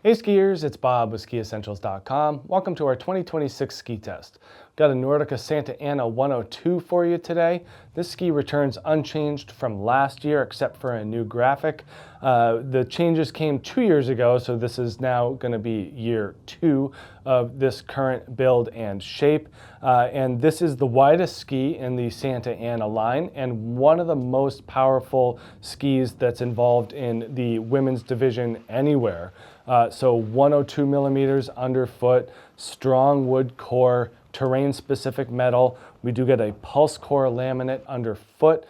Hey skiers, it's Bob with SkiEssentials.com. Welcome to our 2026 ski test. Got a Nordica Santa Ana 102 for you today. This ski returns unchanged from last year except for a new graphic. The changes came 2 years ago, so this is now going to be year 2 of this current build and shape. And this is the widest ski in the Santa Ana line and one of the most powerful skis that's involved in the women's division anywhere. So 102 millimeters underfoot, strong wood core, terrain-specific metal. We do get a pulse core laminate underfoot,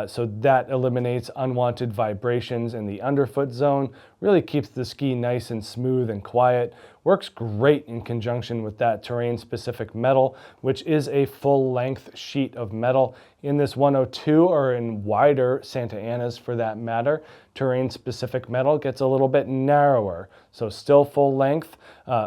so that eliminates unwanted vibrations in the underfoot zone, really keeps the ski nice and smooth and quiet. Works great in conjunction with that terrain-specific metal, which is a full-length sheet of metal. In this 102, or in wider Santa Anas for that matter, terrain-specific metal gets a little bit narrower. So still full length,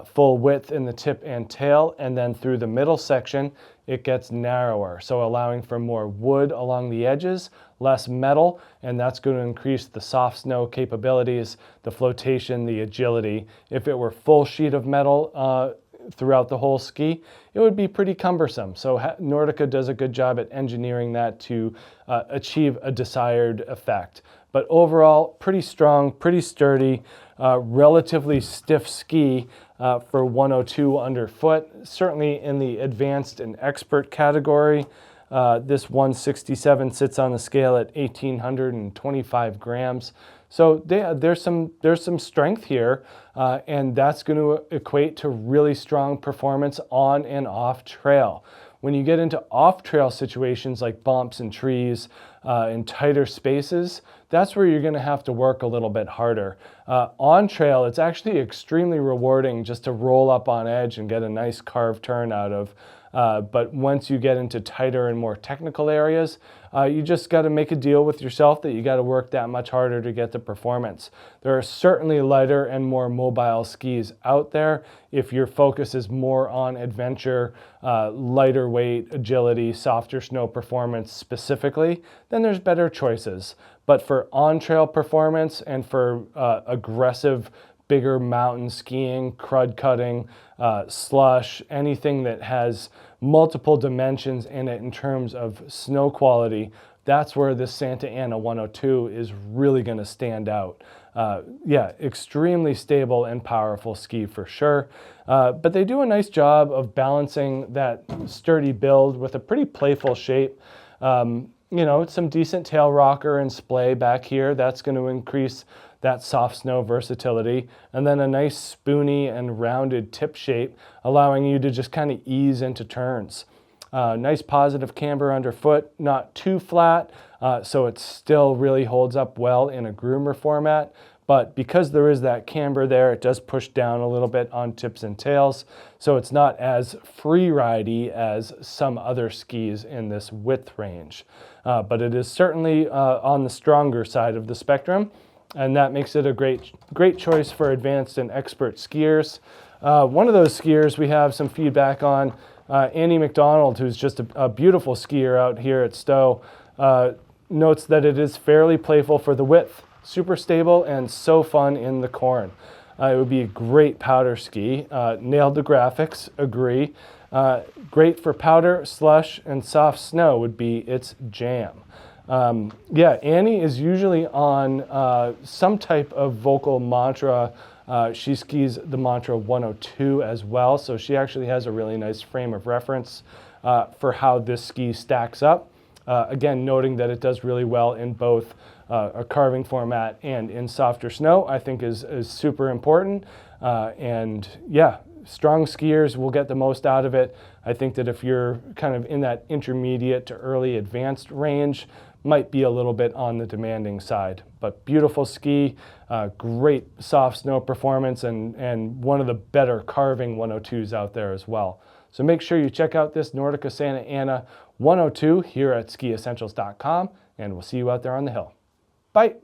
full width in the tip and tail, and then through the middle section, it gets narrower, so allowing for more wood along the edges, less metal, and that's going to increase the soft snow capabilities, the flotation, the agility. If it were full sheet of metal throughout the whole ski, it would be pretty cumbersome. So Nordica does a good job at engineering that to achieve a desired effect. But overall, pretty strong, pretty sturdy, relatively stiff ski for 102 underfoot. Certainly in the advanced and expert category, this 167 sits on the scale at 1,825 grams. So there's some strength here, and that's going to equate to really strong performance on and off trail. When you get into off-trail situations like bumps and trees in tighter spaces, that's where you're going to have to work a little bit harder. On trail, it's actually extremely rewarding just to roll up on edge and get a nice carved turn out of. But once you get into tighter and more technical areas, you just got to make a deal with yourself that you got to work that much harder to get the performance. There are certainly lighter and more mobile skis out there. If your focus is more on adventure, lighter weight, agility, softer snow performance specifically, then there's better choices. But for on-trail performance and for aggressive, bigger mountain skiing, crud cutting, slush, anything that has multiple dimensions in it in terms of snow quality, that's where this Santa Ana 102 is really going to stand out. Yeah, extremely stable and powerful ski for sure. But they do a nice job of balancing that sturdy build with a pretty playful shape. You know, some decent tail rocker and splay back here. That's going to increase that soft snow versatility. And then a nice spoony and rounded tip shape, allowing you to just kind of ease into turns. Nice positive camber underfoot, not too flat, so it still really holds up well in a groomer format. But because there is that camber there, it does push down a little bit on tips and tails, so it's not as free-ridey as some other skis in this width range. But it is certainly on the stronger side of the spectrum, and that makes it a great choice for advanced and expert skiers. One of those skiers we have some feedback on, Annie McDonald, who's just a beautiful skier out here at Stowe, notes that it is fairly playful for the width, super stable, and so fun in the corn. It would be a great powder ski. Nailed the graphics, agree. Great for powder, slush, and soft snow would be its jam. Yeah, Annie is usually on some type of vocal mantra. She skis the mantra 102 as well, so she actually has a really nice frame of reference for how this ski stacks up. Again, noting that it does really well in both a carving format and in softer snow, I think is super important. And yeah, strong skiers will get the most out of it. I think that if you're kind of in that intermediate to early advanced range, might be a little bit on the demanding side. But beautiful ski, great soft snow performance, and one of the better carving 102s out there as well. So make sure you check out this Nordica Santa Ana 102 here at SkiEssentials.com, and we'll see you out there on the hill. Bye.